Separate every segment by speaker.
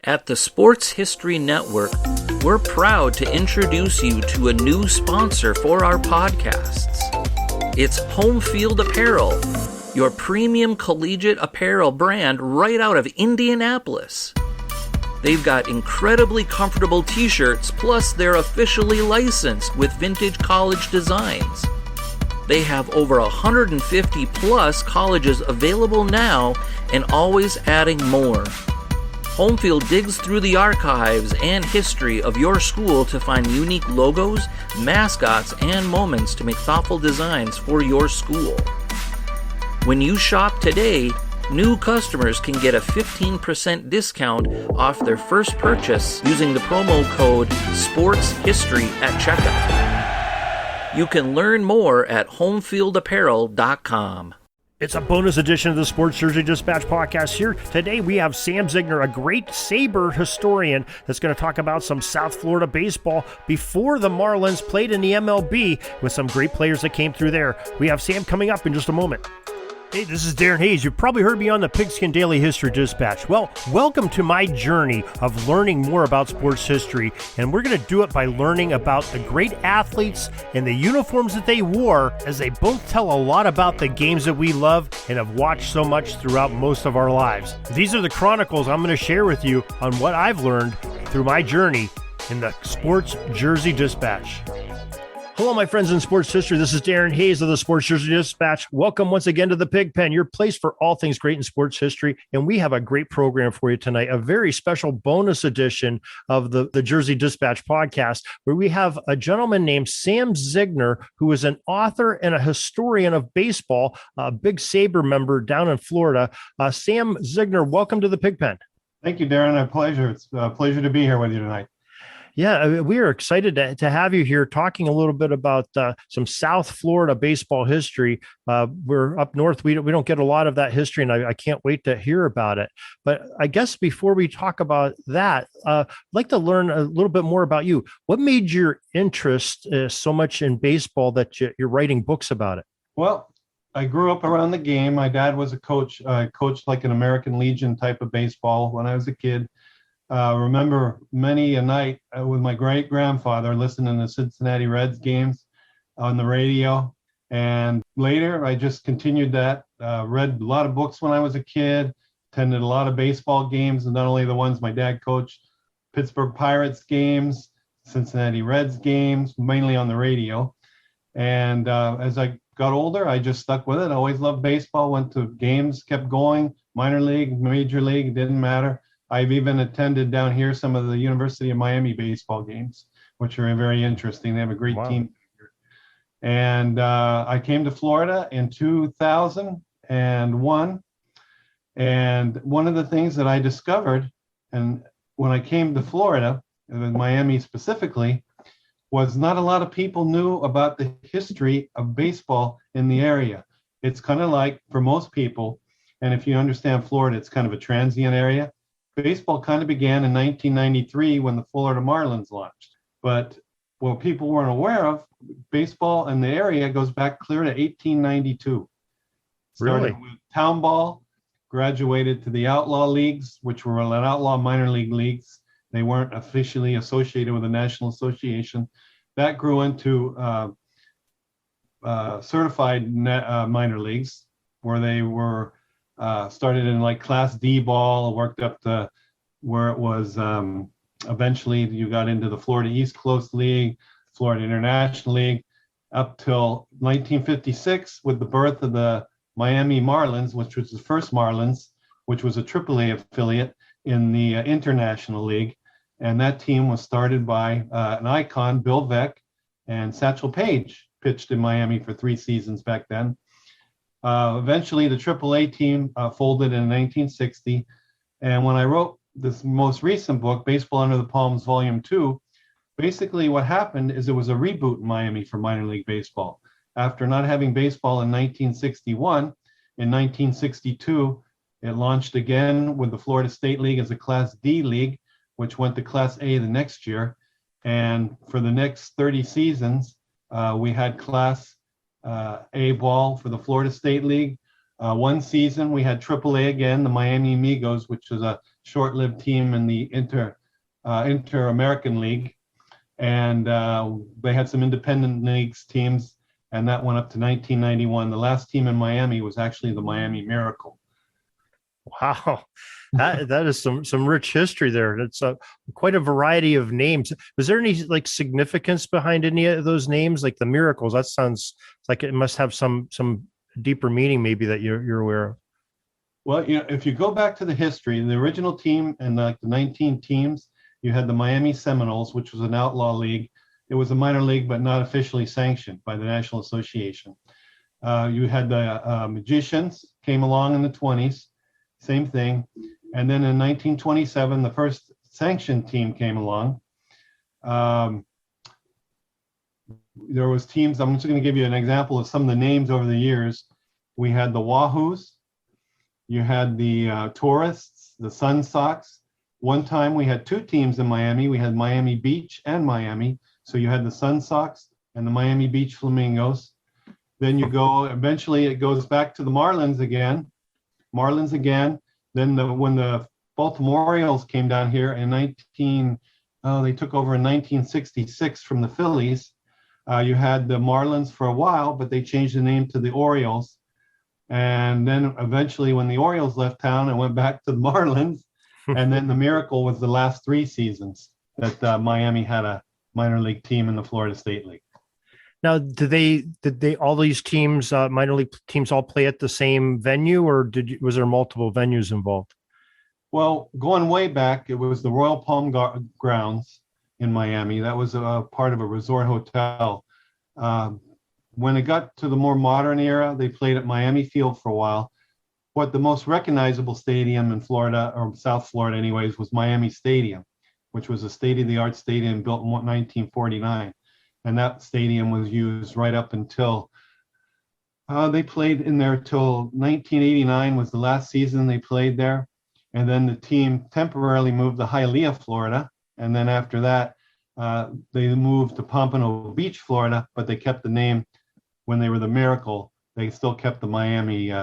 Speaker 1: At the Sports History Network, we're proud to introduce you to a new sponsor for our podcasts. It's Home Field Apparel, your premium collegiate apparel brand right out of Indianapolis. They've got incredibly comfortable t-shirts, plus they're officially licensed with vintage college designs. They have over 150 plus colleges available now and always adding more. Homefield digs through the archives and history of your school to find unique logos, mascots, and moments to make thoughtful designs for your school. When you shop today, new customers can get a 15% discount off their first purchase using the promo code SPORTSHISTORY at checkout. You can learn more at homefieldapparel.com.
Speaker 2: It's a bonus edition of the Sports Jersey Dispatch podcast here. Today we have Sam Zygner, a great Sabre historian that's going to talk about some South Florida baseball before the Marlins played in the MLB with some great players that came through there. We have Sam coming up in just a moment. Hey, this is Darren Hayes. You've probably heard me on the Pigskin Daily History Dispatch. Well, welcome to my journey of learning more about sports history, and we're going to do it by learning about the great athletes and the uniforms that they wore, as they both tell a lot about the games that we love and have watched so much throughout most of our lives. These are the chronicles I'm going to share with you on what I've learned through my journey in the Sports Jersey Dispatch. Hello, my friends in sports history. This is Darren Hayes of the Sports Jersey Dispatch. Welcome once again to the Pig Pen, your place for all things great in sports history. And we have a great program for you tonight, a very special bonus edition of the Jersey Dispatch podcast, where we have a gentleman named Sam Zygner, who is an author and a historian of baseball, a big Sabre member down in Florida. Sam Zygner, welcome to the Pig Pen.
Speaker 3: Thank you, Darren. A pleasure. It's a pleasure to be here with you tonight.
Speaker 2: Yeah, we are excited to have you here talking a little bit about some South Florida baseball history. We're up north. We don't get a lot of that history, and I can't wait to hear about it. But I guess before we talk about that, I'd like to learn a little bit more about you. What made your interest so much in baseball that you're writing books about it?
Speaker 3: Well, I grew up around the game. My dad was a coach. I coached like an American Legion type of baseball when I was a kid. Remember many a night with my great-grandfather listening to Cincinnati Reds games on the radio. And later, I just continued that, read a lot of books when I was a kid, attended a lot of baseball games, and not only the ones my dad coached, Pittsburgh Pirates games, Cincinnati Reds games, mainly on the radio. And as I got older, I just stuck with it. I always loved baseball, went to games, kept going, minor league, major league, didn't matter. I've even attended down here some of the University of Miami baseball games, which are very interesting. They have a great team here. And I came to Florida in 2001. And one of the things that I discovered, and when I came to Florida, and Miami specifically, was not a lot of people knew about the history of baseball in the area. It's kind of like, for most people, and if you understand Florida, it's kind of a transient area. Baseball kind of began in 1993 when the Florida Marlins launched. But what people weren't aware of, baseball in the area goes back clear to 1892. Started with town ball, graduated to the outlaw leagues, which were outlaw minor league leagues. They weren't officially associated with the National Association. That grew into certified minor leagues, where they were started in like Class D ball, worked up to where it was eventually you got into the Florida East Coast League, Florida International League, up till 1956 with the birth of the Miami Marlins, which was the first Marlins, which was a AAA affiliate in the International League. And that team was started by an icon, Bill Veeck, and Satchel Paige pitched in Miami for 3 seasons back then. Eventually, the AAA team folded in 1960. And when I wrote this most recent book, Baseball Under the Palms, Volume 2, basically what happened is it was a reboot in Miami for minor league baseball. After not having baseball in 1961, in 1962, it launched again with the Florida State League as a Class D league, which went to Class A the next year. And for the next 30 seasons, we had Class A ball for the Florida State League. One season we had AAA again, the Miami Amigos, which was a short-lived team in the Inter-American League. And they had some independent leagues teams, and that went up to 1991. The last team in Miami was actually the Miami Miracle.
Speaker 2: Wow, that is some rich history there. It's quite a variety of names. Was there any like significance behind any of those names, like the Miracles? That sounds like it must have some deeper meaning, maybe, that you're aware of.
Speaker 3: Well, if you go back to the history, the original team and like the 19 teams, you had the Miami Seminoles, which was an outlaw league. It was a minor league, but not officially sanctioned by the National Association. You had the Magicians came along in the 20s. Same thing. And then in 1927, the first sanctioned team came along. There was teams, I'm just going to give you an example of some of the names over the years. We had the Wahoos. You had the Tourists, the Sun Sox. One time we had two teams in Miami. We had Miami Beach and Miami. So you had the Sun Sox and the Miami Beach Flamingos. Then you go, eventually it goes back to the Marlins again. Then when the Baltimore Orioles came down here in they took over in 1966 from the Phillies. You had the Marlins for a while, but they changed the name to the Orioles. And then eventually when the Orioles left town, it went back to the Marlins. And then the Miracle was the last 3 seasons that Miami had a minor league team in the Florida State League.
Speaker 2: Now, did they all these teams, minor league teams, all play at the same venue, or was there multiple venues involved?
Speaker 3: Well, going way back, it was the Royal Palm Grounds in Miami. That was a part of a resort hotel. When it got to the more modern era, they played at Miami Field for a while. What the most recognizable stadium in Florida, or South Florida anyways, was Miami Stadium, which was a state-of-the-art stadium built in 1949. And that stadium was used right up until they played in there till 1989 was the last season they played there. And then the team temporarily moved to Hialeah, Florida. And then after that, they moved to Pompano Beach, Florida, but they kept the name when they were the Miracle. They still kept the Miami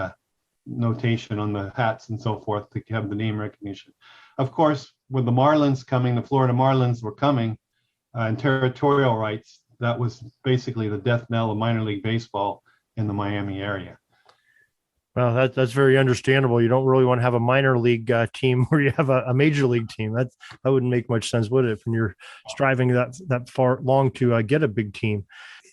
Speaker 3: notation on the hats and so forth to have the name recognition. Of course, with the Marlins coming, the Florida Marlins were coming, and territorial rights. That was basically the death knell of minor league baseball in the Miami area.
Speaker 2: Well, that's very understandable. You don't really want to have a minor league team where you have a major league team. That wouldn't make much sense, would it? When you're striving that far long to get a big team.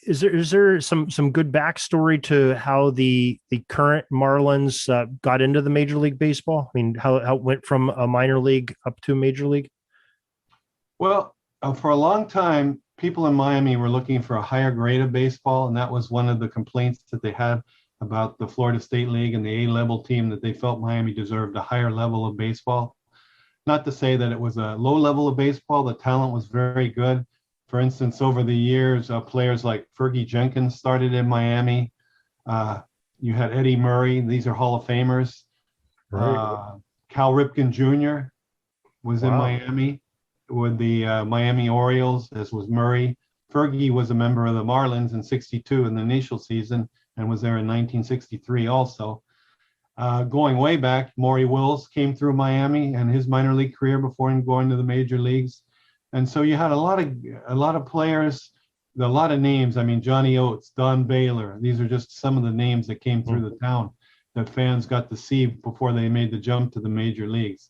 Speaker 2: Is there some good backstory to how the current Marlins got into the Major League Baseball? I mean, how it went from a minor league up to a major league?
Speaker 3: Well, for a long time, people in Miami were looking for a higher grade of baseball, and that was one of the complaints that they had about the Florida State League and the A-level team, that they felt Miami deserved a higher level of baseball. Not to say that it was a low level of baseball. The talent was very good. For instance, over the years, players like Fergie Jenkins started in Miami. You had Eddie Murray. These are Hall of Famers.
Speaker 2: Right.
Speaker 3: Cal Ripken Jr. was in Miami with the Miami Orioles, as was Murray. Fergie was a member of the Marlins in '62 in the initial season and was there in 1963 also. Going way back, Maury Wills came through Miami and his minor league career before going to the major leagues. And so you had a lot of players, a lot of names. I mean, Johnny Oates, Don Baylor. These are just some of the names that came through the town that fans got to see before they made the jump to the major leagues.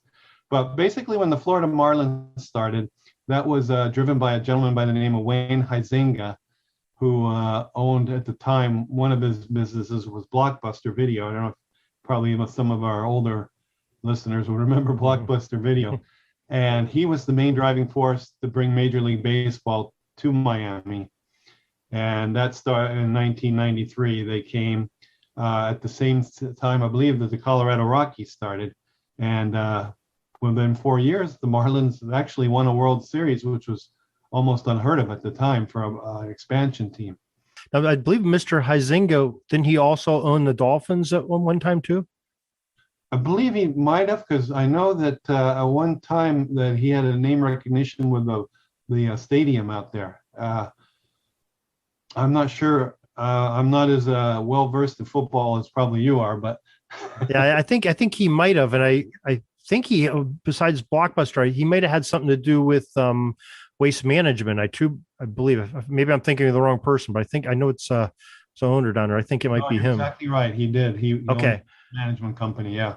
Speaker 3: But basically, when the Florida Marlins started, that was driven by a gentleman by the name of Wayne Huizenga, who owned at the time, one of his businesses was Blockbuster Video. I don't know if probably some of our older listeners will remember Blockbuster Video. And he was the main driving force to bring Major League Baseball to Miami. And that started in 1993. They came at the same time, I believe, that the Colorado Rockies started. And within 4 years, the Marlins actually won a World Series, which was almost unheard of at the time for an expansion team.
Speaker 2: Now, I believe Mr. Huizenga, didn't he also own the Dolphins at one time too?
Speaker 3: I believe he might have, because I know that at one time that he had a name recognition with the stadium out there. I'm not sure. I'm not as well versed in football as probably you are, but
Speaker 2: yeah, I think he might have, and I think he, besides Blockbuster, he might have had something to do with Waste Management. I believe. Maybe I'm thinking of the wrong person, but I know it's owner down there. I think it might be
Speaker 3: you're
Speaker 2: him.
Speaker 3: exactly right. He did. He
Speaker 2: Okay.
Speaker 3: owned a management company. Yeah.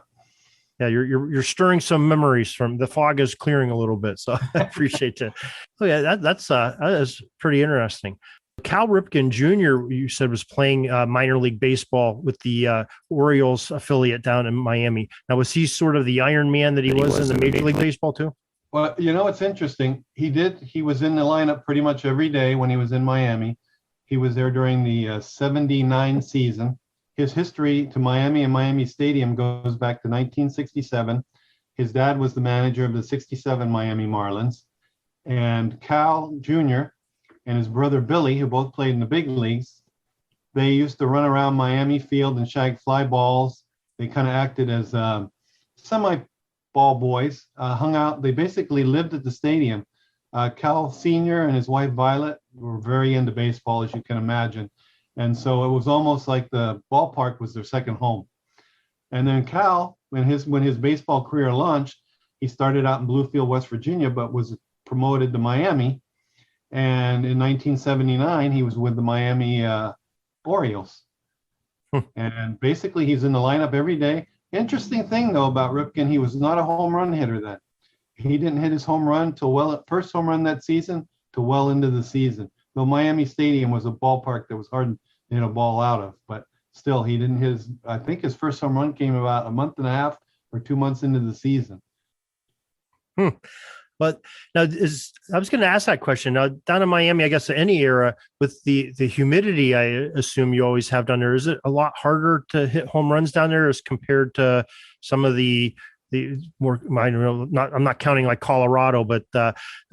Speaker 2: Yeah, you're stirring some memories from the fog is clearing a little bit, so I appreciate that. Oh yeah, that is pretty interesting. Cal Ripken Jr., you said, was playing minor league baseball with the Orioles affiliate down in Miami. Now, was he sort of the Iron Man that he was in the Major League Baseball too?
Speaker 3: Well, it's interesting. He was in the lineup pretty much every day when he was in Miami. He was there during the 79 season. His history to Miami and Miami Stadium goes back to 1967. His dad was the manager of the 67 Miami Marlins. And Cal Jr. and his brother Billy, who both played in the big leagues, they used to run around Miami Field and shag fly balls. They kind of acted as semi-ball boys, hung out. They basically lived at the stadium. Cal Sr. and his wife Violet were very into baseball, as you can imagine. And so it was almost like the ballpark was their second home. And then Cal, when his baseball career launched, he started out in Bluefield, West Virginia, but was promoted to Miami. And in 1979, he was with the Miami Orioles. And basically, he's in the lineup every day. Interesting thing, though, about Ripken, he was not a home run hitter then. He didn't hit his home run till first home run that season to well into the season. Though Miami Stadium was a ballpark that was hard to hit a ball out of, but still, he didn't hit I think his first home run came about a month and a half or 2 months into the season.
Speaker 2: But now I was going to ask that question. Now, down in Miami, I guess any era with the humidity, I assume you always have down there. Is it a lot harder to hit home runs down there as compared to some of the more minor? I'm not counting like Colorado, but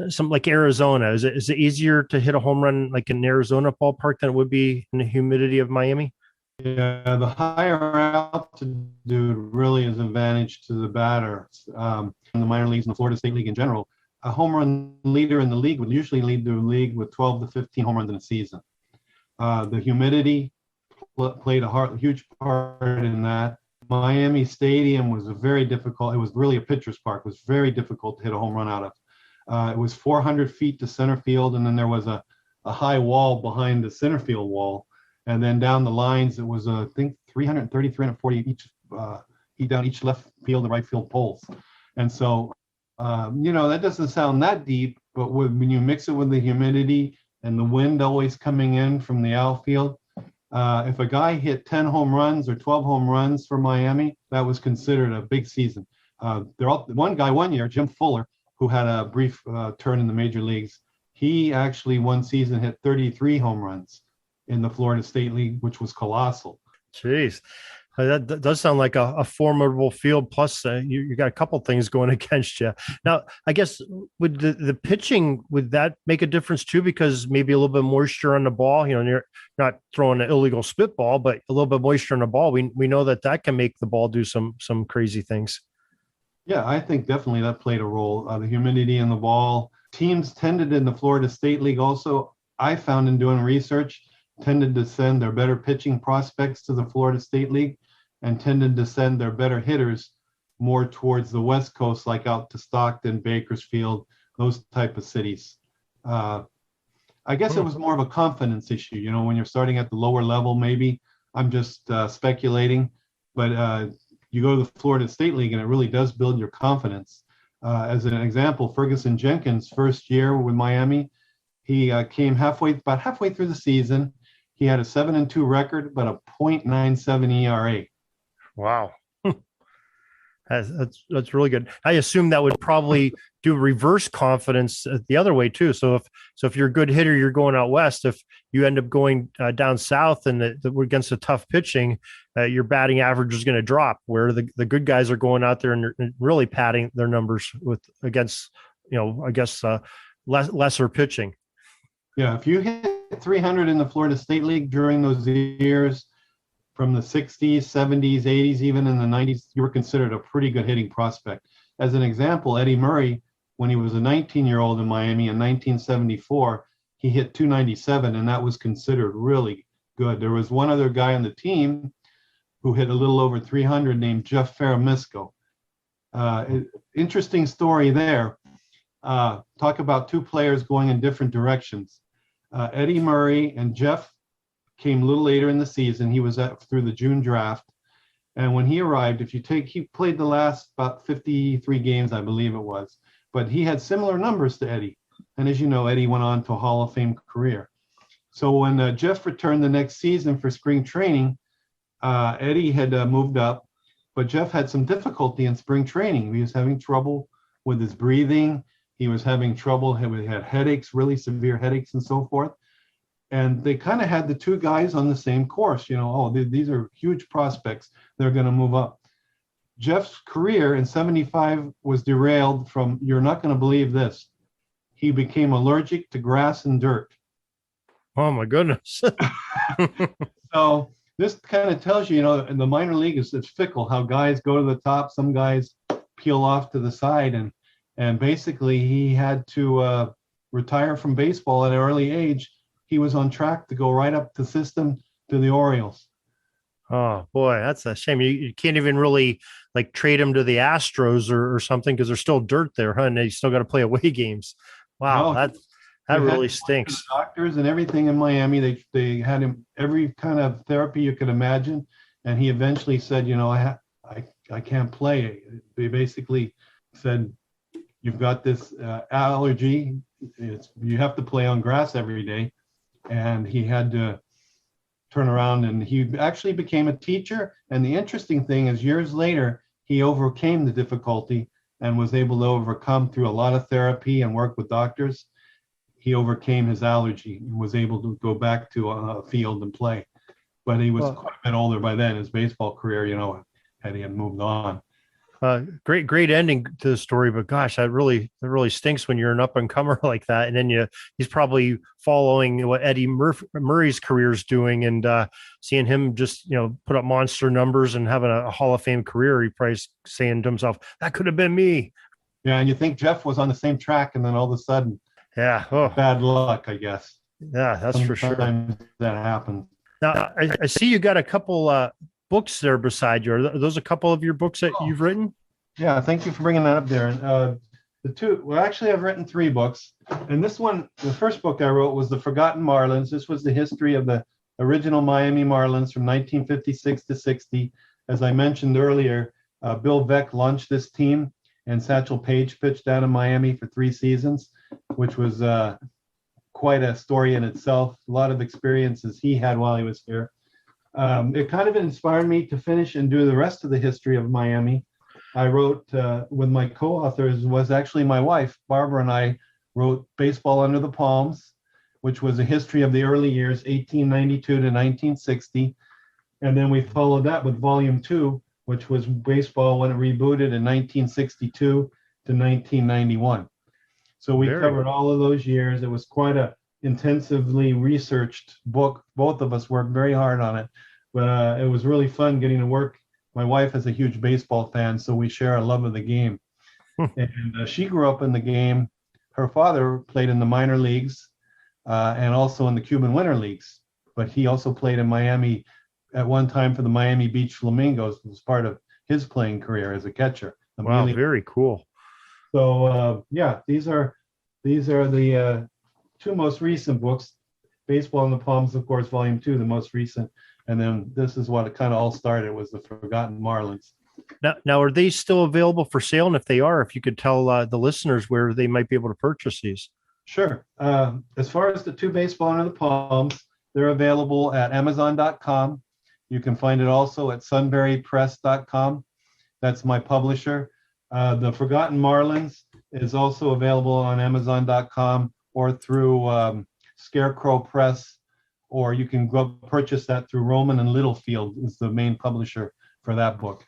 Speaker 2: some like Arizona. Is it easier to hit a home run like in Arizona ballpark than it would be in the humidity of Miami?
Speaker 3: Yeah, the higher altitude really is an advantage to the batter. In the minor leagues and the Florida State League in general, a home run leader in the league would usually lead the league with 12 to 15 home runs in a season. The humidity played a huge part in that. Miami Stadium was very difficult. It was really a pitcher's park. It was very difficult to hit a home run out of. It was 400 feet to center field, and then there was a high wall behind the center field wall. And then down the lines, it was, I think, 330, 340 down each left field and right field poles. And so, that doesn't sound that deep, but when you mix it with the humidity and the wind always coming in from the outfield, if a guy hit 10 home runs or 12 home runs for Miami, that was considered a big season. One guy one year, Jim Fuller, who had a brief turn in the major leagues, he actually one season hit 33 home runs in the Florida State League, which was colossal.
Speaker 2: Jeez. That does sound like a formidable field. Plus, you got a couple things going against you. Now, I guess with the pitching, would that make a difference too? Because maybe a little bit moisture on the ball. You're not throwing an illegal spitball, but a little bit moisture on the ball. We know that can make the ball do some crazy things.
Speaker 3: Yeah, I think definitely that played a role. The humidity in the ball. Teams tended in the Florida State League also, I found in doing research, tended to send their better pitching prospects to the Florida State League and tended to send their better hitters more towards the West Coast, like out to Stockton, Bakersfield, those type of cities. I guess it was more of a confidence issue, when you're starting at the lower level, maybe. I'm just speculating, but you go to the Florida State League and it really does build your confidence. As an example, Ferguson Jenkins' first year with Miami, he came about halfway through the season. He had a 7-2 record, but a .97 ERA.
Speaker 2: Wow. That's really good. I assume that would probably do reverse confidence the other way too. So if you're a good hitter, you're going out west. If you end up going down south and against a tough pitching, your batting average is going to drop. Where the good guys are going out there and really padding their numbers against lesser pitching.
Speaker 3: Yeah, if you hit 300 in the Florida State League during those years, from the 60s, 70s, 80s, even in the 90s, you were considered a pretty good hitting prospect. As an example, Eddie Murray, when he was a 19-year-old in Miami in 1974, he hit 297, and that was considered really good. There was one other guy on the team who hit a little over 300 named Jeff Ferramisco. Interesting story there. Talk about two players going in different directions. Eddie Murray and Jeff came a little later in the season. He was through the June draft. And when he arrived, he played the last about 53 games, I believe it was, but he had similar numbers to Eddie. And as you know, Eddie went on to a Hall of Fame career. So when Jeff returned the next season for spring training, Eddie had moved up, but Jeff had some difficulty in spring training. He was having trouble with his breathing. He was having trouble. He had headaches, really severe headaches and so forth. And they kind of had the two guys on the same course, these are huge prospects. They're going to move up. Jeff's career in 75 was derailed from, you're not going to believe this. He became allergic to grass and dirt.
Speaker 2: Oh my goodness.
Speaker 3: So this kind of tells you, in the minor league it's fickle, how guys go to the top, some guys peel off to the side. And basically he had to retire from baseball at an early age. He was on track to go right up the system to the Orioles.
Speaker 2: Oh boy, that's a shame. You can't even really trade him to the Astros or something because there's still dirt there, huh? And they still got to play away games. Wow,
Speaker 3: no,
Speaker 2: that really stinks.
Speaker 3: Doctors and everything in Miami, they had him every kind of therapy you could imagine, and he eventually said, I can't play. They basically said, you've got this allergy. You have to play on grass every day. And he had to turn around, and he actually became a teacher. And the interesting thing is, years later, he overcame the difficulty and was able to overcome through a lot of therapy and work with doctors. He overcame his allergy and was able to go back to a field and play. But he was quite a bit older by then. His baseball career, had moved on.
Speaker 2: Great ending to the story, but gosh, that really stinks when you're an up and comer like that, and then he's probably following what Eddie Murray's career is doing, and seeing him just put up monster numbers and having a Hall of Fame career. He probably saying to himself, "That could have been me."
Speaker 3: Yeah, and you think Jeff was on the same track, and then all of a sudden, bad luck, I guess.
Speaker 2: Yeah, that's for sure.
Speaker 3: Sometimes that happens.
Speaker 2: Now, I see you got a couple books there beside you. Are those a couple of your books that you've written?
Speaker 3: Yeah, thank you for bringing that up there. Actually, I've written 3 books. And this one, the first book I wrote was The Forgotten Marlins. This was the history of the original Miami Marlins from 1956 to 60. As I mentioned earlier, Bill Veeck launched this team, and Satchel Paige pitched out of Miami for 3 seasons, which was quite a story in itself. A lot of experiences he had while he was here. It kind of inspired me to finish and do the rest of the history of Miami. I wrote with my co-authors, was actually my wife, Barbara, and I wrote Baseball Under the Palms, which was a history of the early years, 1892 to 1960. And then we followed that with Volume 2, which was baseball when it rebooted in 1962 to 1991. So we covered all of those years. It was quite a intensively researched book. Both of us worked very hard on it, but it was really fun getting to work. My wife is a huge baseball fan, so we share a love of the game. And she grew up in the game. Her father played in the minor leagues and also in the Cuban Winter Leagues, but he also played in Miami at one time for the Miami Beach Flamingos. It was part of his playing career as a catcher.
Speaker 2: Wow, very cool.
Speaker 3: So these are the 2 most recent books. Baseball in the Palms, of course, Volume 2, the most recent. And then this is what it kind of all started, was the Forgotten Marlins.
Speaker 2: Now, are they still available for sale? And if they are, if you could tell the listeners where they might be able to purchase these.
Speaker 3: Sure. As far as the 2 Baseball Under the Palms, they're available at Amazon.com. You can find it also at sunburypress.com. That's my publisher. The Forgotten Marlins is also available on Amazon.com or through Scarecrow Press, or you can go purchase that through Rowman and Littlefield is the main publisher for that book.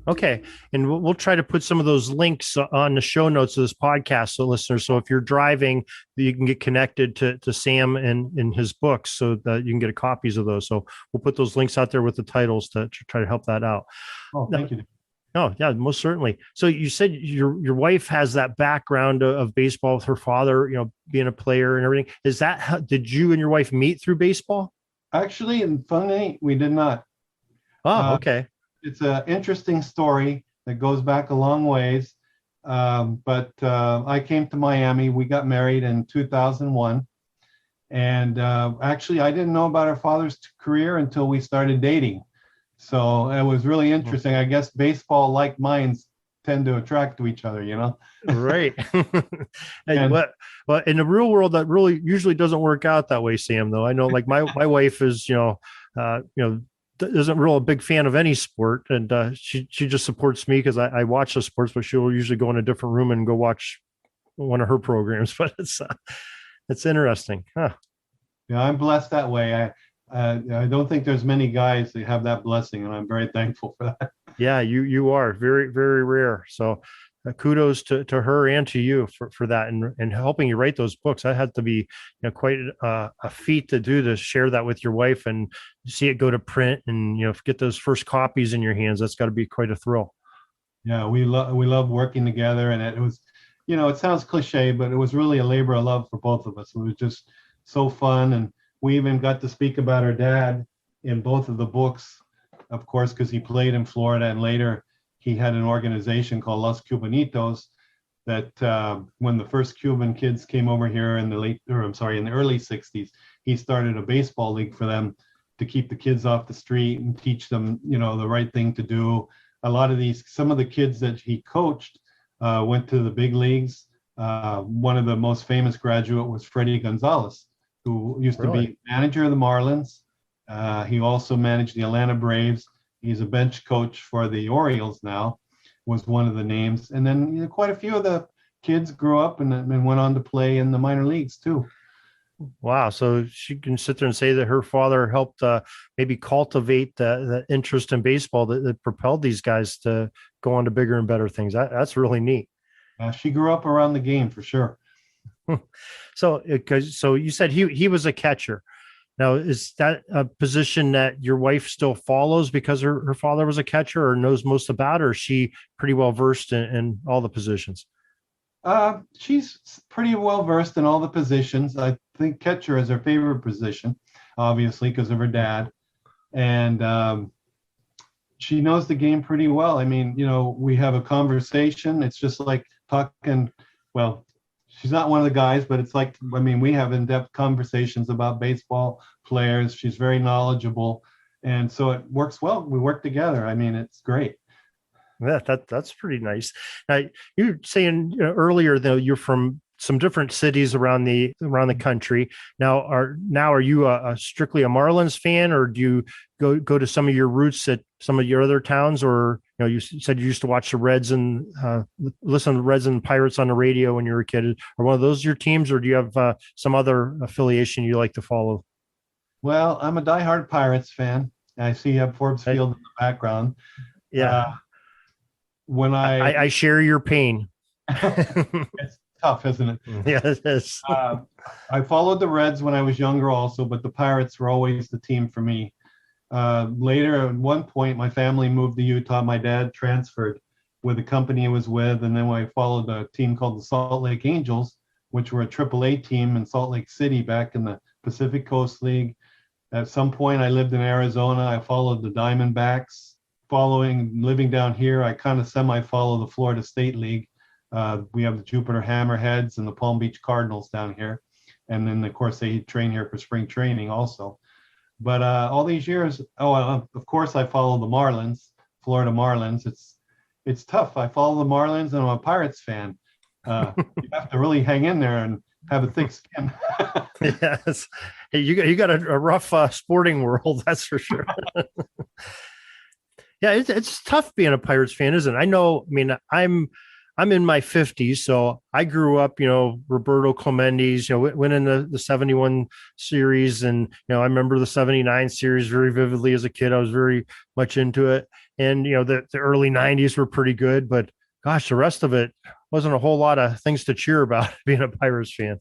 Speaker 2: Okay. And we'll try to put some of those links on the show notes of this podcast, so listeners, so if you're driving, you can get connected to Sam and his books so that you can get copies of those. So we'll put those links out there with the titles to try to help that out.
Speaker 3: Oh, thank you.
Speaker 2: Oh, yeah, most certainly. So you said your wife has that background of baseball with her father, being a player and everything. Is that how, did you and your wife meet through baseball?
Speaker 3: Actually, and funny, we did not.
Speaker 2: Oh, okay.
Speaker 3: It's an interesting story. that goes back a long ways. But I came to Miami. We got married in 2001. And actually, I didn't know about our father's career until we started dating. So it was really interesting. I guess baseball-like minds tend to attract to each other, you know?
Speaker 2: Right.
Speaker 3: And
Speaker 2: Well, in the real world, that really usually doesn't work out that way, Sam, though. I know, like my wife is, isn't real a big fan of any sport, and she just supports me because I watch the sports, but she'll usually go in a different room and go watch one of her programs. But it's interesting. Huh.
Speaker 3: yeah, I'm blessed that way. I don't think there's many guys that have that blessing, and I'm very thankful for that.
Speaker 2: Yeah, you are very, very rare. So kudos to her and to you for that and helping you write those books. That had to be quite a feat to share that with your wife and see it go to print and get those first copies in your hands. That's got to be quite a thrill.
Speaker 3: Yeah, we love working together, and it was, it sounds cliche, but it was really a labor of love for both of us. It was just so fun, and we even got to speak about our dad in both of the books, of course, because he played in Florida, and later he had an organization called Los Cubanitos that when the first Cuban kids came over here in the early 60s, he started a baseball league for them to keep the kids off the street and teach them, the right thing to do. Some of the kids that he coached went to the big leagues. One of the most famous graduate was Freddie Gonzalez, who used to be manager of the Marlins. He also managed the Atlanta Braves. He's a bench coach for the Orioles now, was one of the names. And then quite a few of the kids grew up and went on to play in the minor leagues too.
Speaker 2: Wow. So she can sit there and say that her father helped maybe cultivate the interest in baseball that propelled these guys to go on to bigger and better things. That's really neat.
Speaker 3: She grew up around the game for sure.
Speaker 2: So you said he was a catcher. Now, is that a position that your wife still follows because her father was a catcher or knows most about, or is she pretty well versed in all the positions?
Speaker 3: She's pretty well versed in all the positions. I think catcher is her favorite position, obviously, because of her dad. And she knows the game pretty well. I mean, we have a conversation. It's just like talking, well, she's not one of the guys, but it's like, we have in-depth conversations about baseball players. She's very knowledgeable. And so it works well. We work together. It's great.
Speaker 2: Yeah, that's pretty nice. Now, you were saying earlier, though, you're from some different cities around the country. Now, are you strictly a Marlins fan, or do you go to some of your roots at some of your other towns, or you said you used to watch the Reds and listen to the Reds and Pirates on the radio when you were a kid? Are one of those your teams, or do you have some other affiliation you like to follow?
Speaker 3: Well, I'm a diehard Pirates fan. I see you have Forbes Field in the background.
Speaker 2: Yeah.
Speaker 3: When
Speaker 2: I share your pain.
Speaker 3: It's tough, isn't it?
Speaker 2: Yeah, it is.
Speaker 3: I followed the Reds when I was younger also, but the Pirates were always the team for me. Later, at one point, my family moved to Utah. My dad transferred with the company he was with, and then I followed a team called the Salt Lake Angels, which were a AAA team in Salt Lake City back in the Pacific Coast League. At some point, I lived in Arizona. I followed the Diamondbacks. Living down here, I kind of semi-follow the Florida State League. We have the Jupiter Hammerheads and the Palm Beach Cardinals down here. And then, of course, they train here for spring training also. But all these years, of course, I follow the Marlins, Florida Marlins. It's tough. I follow the Marlins, and I'm a Pirates fan. You have to really hang in there and have a thick skin.
Speaker 2: Yes. Hey, you got a rough sporting world, that's for sure. Yeah, it's tough being a Pirates fan, isn't it? I know. I'm in my 50s, so I grew up, Roberto Clemente's, winning the 71 series, and I remember the 79 series very vividly as a kid. I was very much into it, and the early 90s were pretty good, but gosh, the rest of it wasn't a whole lot of things to cheer about being a Pirates fan.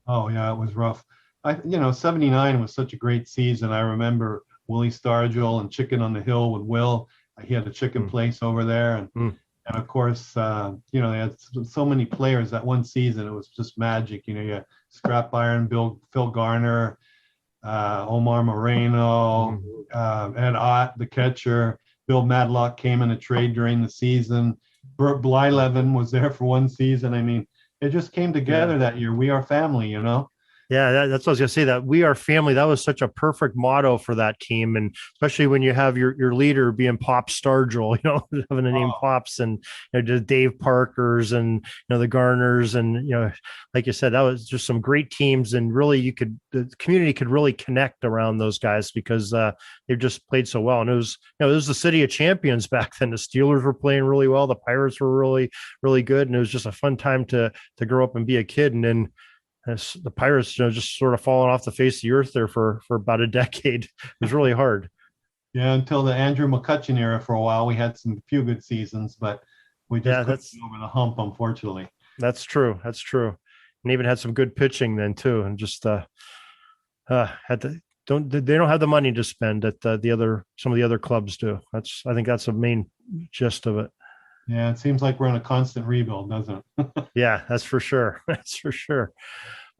Speaker 3: Oh yeah, it was rough. 79 was such a great season. I remember Willie Stargell and Chicken on the Hill with Will. He had a chicken place over there. And of course, they had so many players that one season. It was just magic. You had Scrap Iron, Phil Garner, Omar Moreno, Ed Ott, the catcher. Bill Madlock came in a trade during the season. Bert Blyleven was there for one season. I mean, it just came together that year. We are family, you know?
Speaker 2: Yeah, that's what I was going to say, that we are family. That was such a perfect motto for that team. And especially when you have your leader being Pop Stargell, having the name Pops, and, the Dave Parkers and, the Garners. And, like you said, that was just some great teams. And really the community could really connect around those guys because they just played so well. And it was the city of champions back then. The Steelers were playing really well. The Pirates were really, really good. And it was just a fun time to grow up and be a kid. And then, the Pirates, just sort of falling off the face of the earth there for about a decade. It was really hard.
Speaker 3: Yeah, until the Andrew McCutcheon era for a while, we had few good seasons, but we just couldn't get over the hump, unfortunately.
Speaker 2: That's true. And even had some good pitching then too, and just they don't have the money to spend that some of the other clubs do. I think that's the main gist of it.
Speaker 3: Yeah, it seems like we're in a constant rebuild, doesn't it?
Speaker 2: Yeah, that's for sure. That's for sure.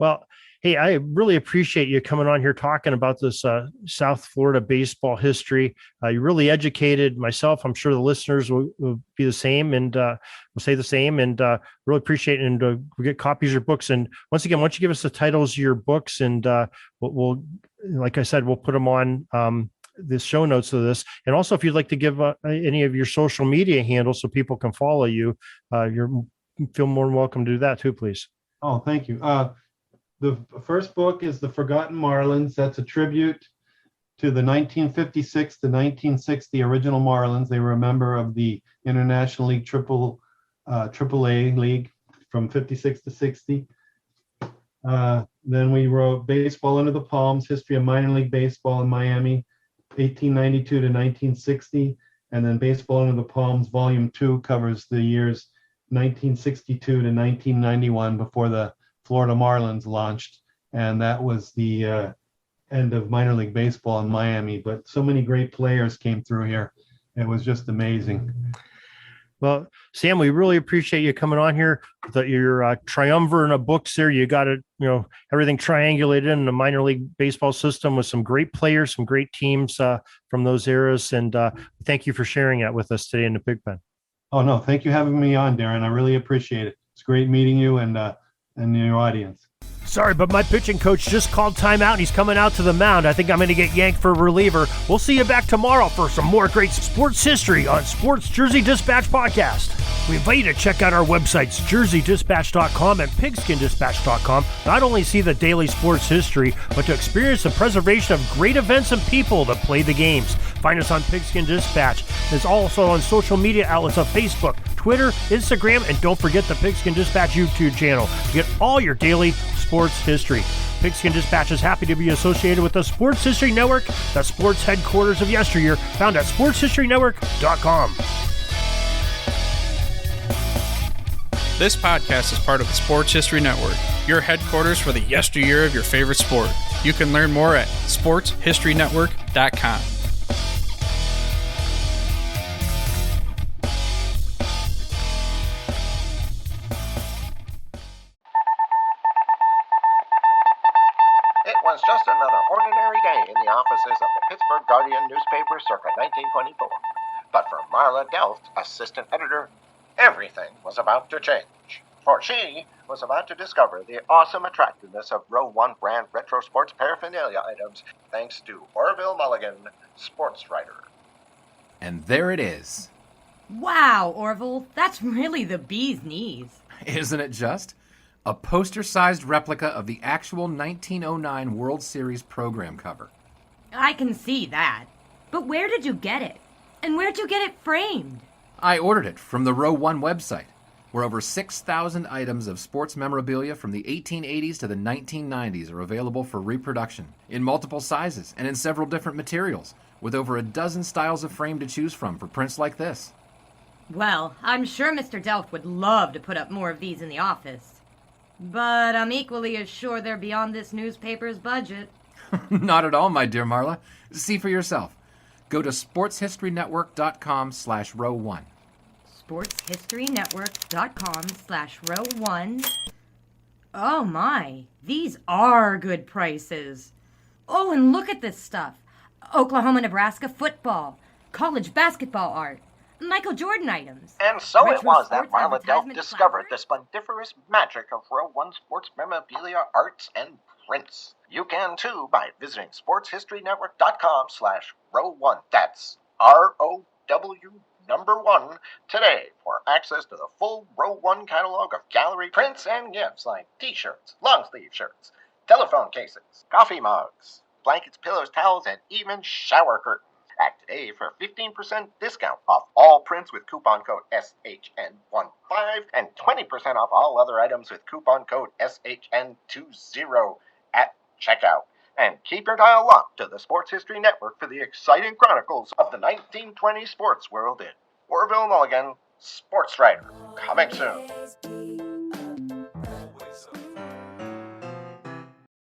Speaker 2: Well, hey, I really appreciate you coming on here talking about this South Florida baseball history. You really educated myself. I'm sure the listeners will be the same and will say the same. And really appreciate it. And we'll get copies of your books. And once again, why don't you give us the titles of your books? And we'll, like I said, we'll put them on the show notes of this. And also, if you'd like to give any of your social media handles so people can follow you, you feel more than welcome to do that too, please.
Speaker 3: Oh, thank you. The first book is The Forgotten Marlins. That's a tribute to the 1956 to 1960 original Marlins. They were a member of the International League AAA League from 56 to 60. Then we wrote Baseball Under the Palms, History of Minor League Baseball in Miami, 1892 to 1960, and then Baseball Under the Palms Volume 2 covers the years 1962 to 1991 before the Florida Marlins launched, and that was the end of minor league baseball in Miami. But so many great players came through here. It was just amazing.
Speaker 2: Well, Sam, we really appreciate you coming on here. Your triumvirate of books there. You got it, everything triangulated in the minor league baseball system with some great players, some great teams from those eras. And thank you for sharing that with us today in the Pigpen.
Speaker 3: Oh, no, thank you for having me on, Darren. I really appreciate it. It's great meeting you and your audience.
Speaker 2: Sorry, but my pitching coach just called timeout and he's coming out to the mound. I think I'm going to get yanked for a reliever. We'll see you back tomorrow for some more great sports history on Sports Jersey Dispatch Podcast. We invite you to check out our websites, jerseydispatch.com and pigskindispatch.com. Not only see the daily sports history, but to experience the preservation of great events and people that play the games. Find us on Pigskin Dispatch. It's also on social media outlets of Facebook, Twitter, Instagram, and don't forget the Pigskin Dispatch YouTube channel to get all your daily sports history. Pigskin Dispatch is happy to be associated with the Sports History Network, the sports headquarters of yesteryear, found at sportshistorynetwork.com.
Speaker 4: This podcast is part of the Sports History Network, your headquarters for the yesteryear of your favorite sport. You can learn more at sportshistorynetwork.com.
Speaker 5: It was just another ordinary day in the offices of the Pittsburgh Guardian newspaper circa 1924. But for Marla Delft, assistant editor, everything was about to change. For she was about to discover the awesome attractiveness of Row 1 brand retro sports paraphernalia items thanks to Orville Mulligan, sports writer.
Speaker 6: And there it is.
Speaker 7: Wow, Orville, that's really the bee's knees.
Speaker 6: Isn't it just? A poster-sized replica of the actual 1909 World Series program cover.
Speaker 7: I can see that. But where did you get it? And where'd you get it framed?
Speaker 6: I ordered it from the Row 1 website, where over 6,000 items of sports memorabilia from the 1880s to the 1990s are available for reproduction, in multiple sizes and in several different materials, with over a dozen styles of frame to choose from for prints like this.
Speaker 7: Well, I'm sure Mr. Delft would love to put up more of these in the office. But I'm equally as sure they're beyond this newspaper's budget.
Speaker 6: Not at all, my dear Marla. See for yourself. Go to sportshistorynetwork.com/row1.
Speaker 7: sportshistorynetwork.com/row1. Oh my, these are good prices. Oh, and look at this stuff. Oklahoma-Nebraska football, college basketball art, Michael Jordan items.
Speaker 5: And so it
Speaker 7: retro
Speaker 5: was that
Speaker 7: sports
Speaker 5: Marla Delph
Speaker 7: advertisement
Speaker 5: discovered
Speaker 7: flyers.
Speaker 5: the splendiferous magic of Row 1 sports memorabilia, arts, and prints. You can too by visiting sportshistorynetwork.com/row1. That's ROW1 today for access to the full Row 1 catalog of gallery prints and gifts like t-shirts, long-sleeve shirts, telephone cases, coffee mugs, blankets, pillows, towels, and even shower curtains. Act today for 15% discount off all prints with coupon code SHN15 and 20% off all other items with coupon code SHN20 at checkout. And keep your dial locked to the Sports History Network for the exciting chronicles of the 1920 sports world in Orville Mulligan, Sports Writer. Coming soon.